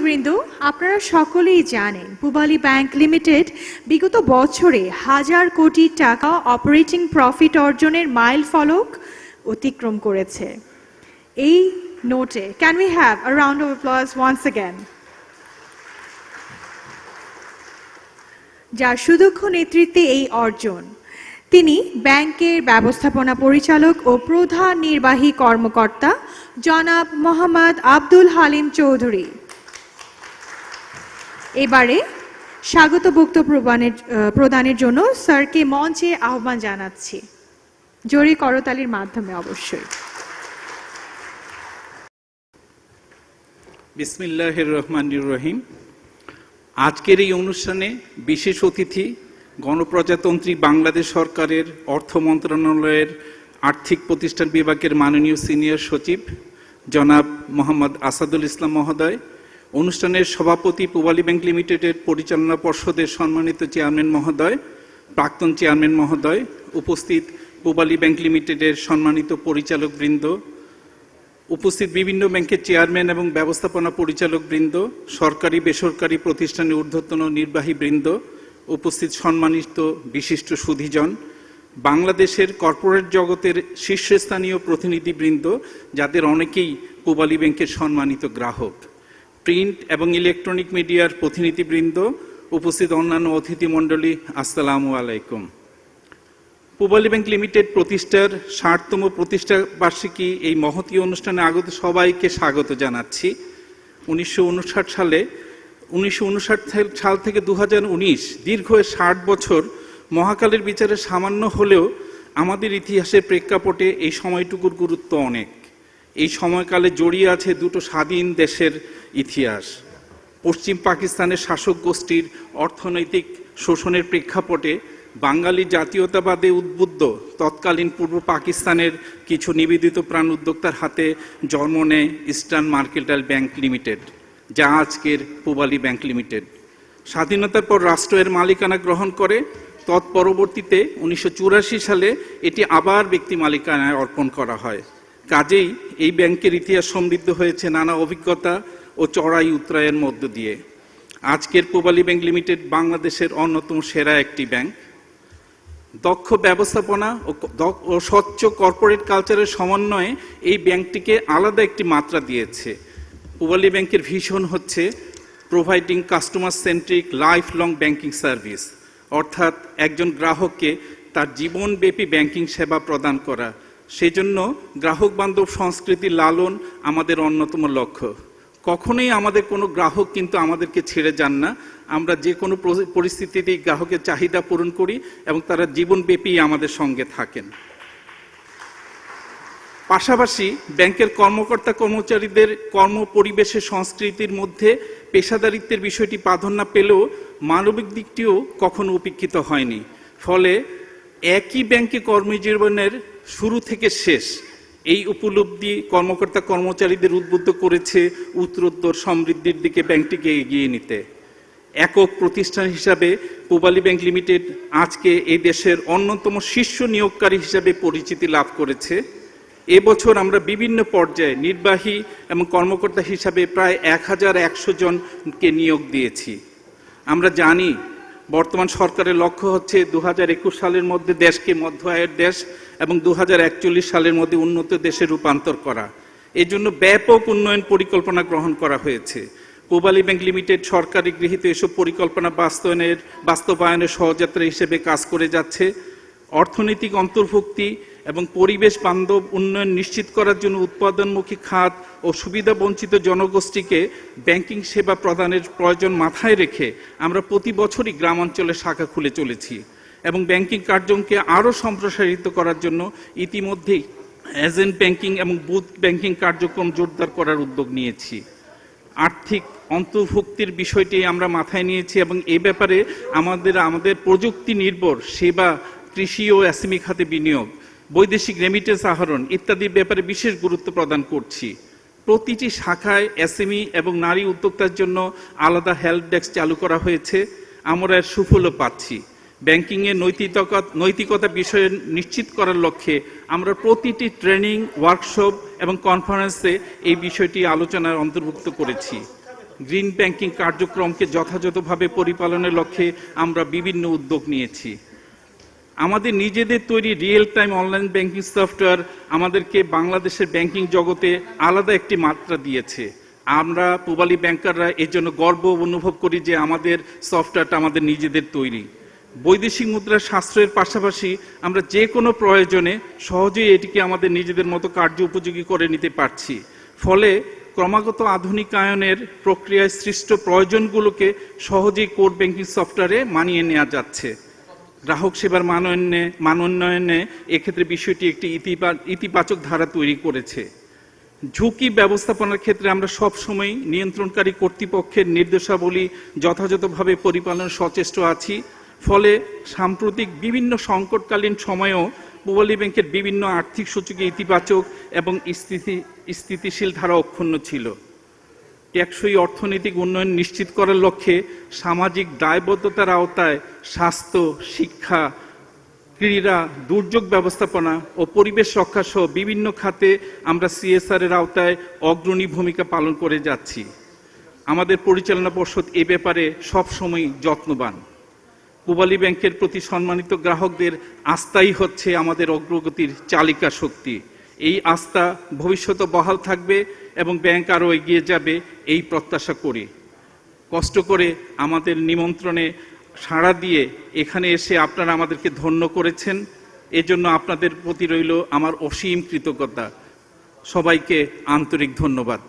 বৃন্দ, আপনারা সকলেই জানেন পূবালী ব্যাংক লিমিটেড বিগত বছরে হাজার কোটি টাকা অপারেটিং প্রফিট অর্জনের মাইল ফলক অতিক্রম করেছে। এই নোটে can we have a round of applause once again. যার সুদক্ষ নেতৃত্বে এই অর্জন, তিনি ব্যাংকের ব্যবস্থাপনা পরিচালক ও প্রধান নির্বাহী কর্মকর্তা জনাব মোহাম্মদ আব্দুল হালিম চৌধুরী। এবারে স্বাগত বক্তব্য প্রদানের জন্য স্যারকে মঞ্চে আহ্বান জানাচ্ছি, জোরে করতালির মাধ্যমে অবশ্যই। বিসমিল্লাহির রহমানির রহিম। আজকের এই অনুষ্ঠানে বিশেষ অতিথি গণপ্রজাতন্ত্রী বাংলাদেশ সরকারের অর্থ মন্ত্রণালয়ের আর্থিক প্রতিষ্ঠান বিভাগের মাননীয় সিনিয়র সচিব জনাব মোহাম্মদ আসাদুল ইসলাম মহোদয়, অনুষ্ঠানের সভাপতি পূবালী ব্যাংক লিমিটেডের পরিচালনা পর্ষদের সম্মানিত চেয়ারম্যান মহোদয়, প্রাক্তন চেয়ারম্যান মহোদয়, উপস্থিত পূবালী ব্যাংক লিমিটেডের সম্মানিত পরিচালক বৃন্দ, উপস্থিত বিভিন্ন ব্যাংকের চেয়ারম্যান এবং ব্যবস্থাপনা পরিচালক বৃন্দ, সরকারি বেসরকারি প্রতিষ্ঠানের ঊর্ধ্বতন নির্বাহী বৃন্দ, উপস্থিত সম্মানিত বিশিষ্ট সুধীজন, বাংলাদেশের কর্পোরেট জগতের শীর্ষস্থানীয় প্রতিনিধিবৃন্দ, যাদের অনেকেই পূবালী ব্যাংকের সম্মানিত গ্রাহক, প্রিন্ট এবং ইলেকট্রনিক মিডিয়ার প্রতিনিধিবৃন্দ, উপস্থিত অন্যান্য অতিথিমণ্ডলী, আসসালামু আলাইকুম। পূবালী ব্যাংক লিমিটেড প্রতিষ্ঠার ৬০তম প্রতিষ্ঠা বার্ষিকী এই মহতী অনুষ্ঠানে আগত সবাইকে স্বাগত জানাচ্ছি। 1959 সাল থেকে 2019 দীর্ঘ 60 বছর মহাকালের বিচারে সামান্য হলেও আমাদের ইতিহাসের প্রেক্ষাপটে এই সময়টুকুর গুরুত্ব অনেক। এই সময়কালে জড়িয়ে আছে দুটো স্বাধীন দেশের ইতিহাস। পশ্চিম পাকিস্তানের শাসক গোষ্ঠীর অর্থনৈতিক শোষণের প্রেক্ষাপটে বাঙালি জাতীয়তাবাদে উদ্বুদ্ধ তৎকালীন পূর্ব পাকিস্তানের কিছু নিবেদিত প্রাণ উদ্যোক্তার হাতে জন্ম নেয় ইস্টার্ন মার্কেন্টাইল ব্যাংক লিমিটেড, যা আজকের পূবালী ব্যাংক লিমিটেড। স্বাধীনতার পর রাষ্ট্র এর মালিকানা গ্রহণ করে। তৎপরবর্তীতে 1984 সালে এটি আবার ব্যক্তি মালিকানায় অর্পণ করা হয়। কাজেই এই ব্যাংকের ইতিহাস সমৃদ্ধ হয়েছে নানা অভিজ্ঞতা ও চড়াই উতরাইয়ের মধ্য দিয়ে। আজকের পূবালী ব্যাংক লিমিটেড বাংলাদেশের অন্যতম সেরা একটি ব্যাংক। দক্ষ ব্যবস্থাপনা ও স্বচ্ছ কর্পোরেট কালচারের সমন্বয়ে এই ব্যাংকটিকে আলাদা একটি মাত্রা দিয়েছে। পূবালী ব্যাংকের ভিশন হচ্ছে providing customer centric life long banking service, অর্থাৎ একজন গ্রাহককে তার জীবনব্যাপী ব্যাংকিং সেবা প্রদান করা। সেজন্য গ্রাহক বান্ধব সংস্কৃতি লালন আমাদের অন্যতম লক্ষ্য। কখনোই আমাদের কোনো গ্রাহক কিন্তু আমাদেরকে ছেড়ে যান না। আমরা যে কোনো পরিস্থিতিতেই গ্রাহকের চাহিদা পূরণ করি এবং তারা জীবনব্যাপী আমাদের সঙ্গে থাকেন। পাশাপাশি ব্যাংকের কর্মকর্তা কর্মচারীদের কর্ম পরিবেশের সংস্কৃতির মধ্যে পেশাদারিত্বের বিষয়টি প্রাধান্য পেলেও মানবিক দিকটিও কখনো উপেক্ষিত হয়নি। ফলে একই ব্যাংকে কর্মজীবনের শুরু থেকে শেষ এই উপলব্ধি কর্মকর্তা কর্মচারীদের উদ্বুদ্ধ করেছে উত্তরোত্তর সমৃদ্ধির দিকে ব্যাংকটিকে এগিয়ে নিতে। একক প্রতিষ্ঠান হিসাবে পূবালী ব্যাংক লিমিটেড আজকে এই দেশের অন্যতম শীর্ষ নিয়োগকারী হিসাবে পরিচিতি লাভ করেছে। এবছর আমরা বিভিন্ন পর্যায়ে নির্বাহী এবং কর্মকর্তা হিসাবে প্রায় 1100 জনকে নিয়োগ দিয়েছি। আমরা জানি বর্তমান সরকারের লক্ষ্য হচ্ছে 2021 সালের মধ্যে দেশকে মধ্য আয়ের দেশ এবং 2041 সালের মধ্যে উন্নত দেশে রূপান্তর করা। এর জন্য ব্যাপক উন্নয়ন পরিকল্পনা গ্রহণ করা হয়েছে। পূবালী ব্যাংক লিমিটেড সরকারি গৃহীত এসব পরিকল্পনা বাস্তবায়নের সহযাত্রী হিসেবে কাজ করে যাচ্ছে। অর্থনৈতিক অন্তর্ভুক্তি এবং পরিবেশ বান্ধব উন্নয়ন নিশ্চিত করার জন্য উৎপাদনমুখী খাত ও সুবিধা বঞ্চিত জনগোষ্ঠীকে ব্যাংকিং সেবা প্রদানের প্রয়োজন মাথায় রেখে আমরা প্রতি বছরই গ্রামাঞ্চলে শাখা খুলে চলেছি এবং ব্যাংকিং কার্যক্রমকে আরও সম্প্রসারিত করার জন্য ইতিমধ্যেই এজেন্ট ব্যাংকিং এবং বুথ ব্যাংকিং কার্যক্রম জোরদার করার উদ্যোগ নিয়েছি। আর্থিক অন্তর্ভুক্তির বিষয়টি আমরা মাথায় নিয়েছি এবং এ ব্যাপারে আমাদের প্রযুক্তি নির্ভর সেবা, কৃষি ও এসএমই খাতে বিনিয়োগ, বৈদেশিক রেমিটেন্স আহরণ ইত্যাদির ব্যাপারে বিশেষ গুরুত্ব প্রদান করছি। প্রতিটি শাখায় এসএমই এবং নারী উদ্যোক্তার জন্য আলাদা হেল্প ডেস্ক চালু করা হয়েছে। আমরা এর সুফলও পাচ্ছি। ব্যাংকিংয়ের নৈতিকতা বিষয়ে নিশ্চিত করার লক্ষ্যে আমরা প্রতিটি ট্রেনিং, ওয়ার্কশপ এবং কনফারেন্সে এই বিষয়টি আলোচনার অন্তর্ভুক্ত করেছি। গ্রিন ব্যাংকিং কার্যক্রমকে যথাযথভাবে পরিপালনের লক্ষ্যে আমরা বিভিন্ন উদ্যোগ নিয়েছি। আমাদের নিজেদের তৈরি real time online banking software আমাদেরকে বাংলাদেশের ব্যাংকিং জগতে আলাদা একটি মাত্রা দিয়েছে। আমরা পূবালী ব্যাংকাররা এর জন্য গর্ব অনুভব করি যে আমাদের সফটওয়্যারটা আমাদের নিজেদের তৈরি। বৈদেশিক মুদ্রার সাশ্রয়ের পাশাপাশি আমরা যে কোনো প্রয়োজনে সহজেই এটিকে আমাদের নিজেদের মতো কার্য উপযোগী করে নিতে পারছি। ফলে ক্রমাগত আধুনিকায়নের প্রক্রিয়ায় সৃষ্ট প্রয়োজনগুলোকে সহজেই কোর ব্যাংকিং সফটওয়্যারে মানিয়ে নেওয়া যাচ্ছে। গ্রাহক সেবার মানোন্নয়নে এক্ষেত্রে বিষয়টি একটি ইতিবাচক ধারা তৈরি করেছে। ঝুঁকি ব্যবস্থাপনার ক্ষেত্রে আমরা সবসময় নিয়ন্ত্রণকারী কর্তৃপক্ষের নির্দেশাবলী যথাযথভাবে পরিপালন সচেষ্ট আছি। ফলে সাম্প্রতিক বিভিন্ন সংকটকালীন সময়েও পূবালী ব্যাংকের বিভিন্ন আর্থিক সূচকে ইতিবাচক এবং স্থিতিশীল ধারা অক্ষুণ্ণ ছিল। টেকসই অর্থনৈতিক উন্নয়ন নিশ্চিত করার লক্ষ্যে সামাজিক দায়বদ্ধতার আওতায় স্বাস্থ্য, শিক্ষা, ক্রীড়া, দুর্যোগ ব্যবস্থাপনা ও পরিবেশ রক্ষা সহ বিভিন্ন খাতে আমরা CSR এর আওতায় অগ্রণী ভূমিকা পালন করে যাচ্ছি। আমাদের পরিচালনা পর্ষদ এ ব্যাপারে সবসময় যত্নবান। পূবালী ব্যাংকের প্রতি সম্মানিত গ্রাহকদের আস্থাই হচ্ছে আমাদের অগ্রগতির চালিকা শক্তি। এই আস্থা ভবিষ্যতে বহাল থাকবে এবং ব্যাংক আরও এগিয়ে যাবে এই প্রত্যাশা করি। কষ্ট করে আমাদের নিমন্ত্রণে সাড়া দিয়ে এখানে এসে আপনারা আমাদেরকে ধন্য করেছেন, এজন্য আপনাদের প্রতি রইল আমার অসীম কৃতজ্ঞতা। সবাইকে আন্তরিক ধন্যবাদ।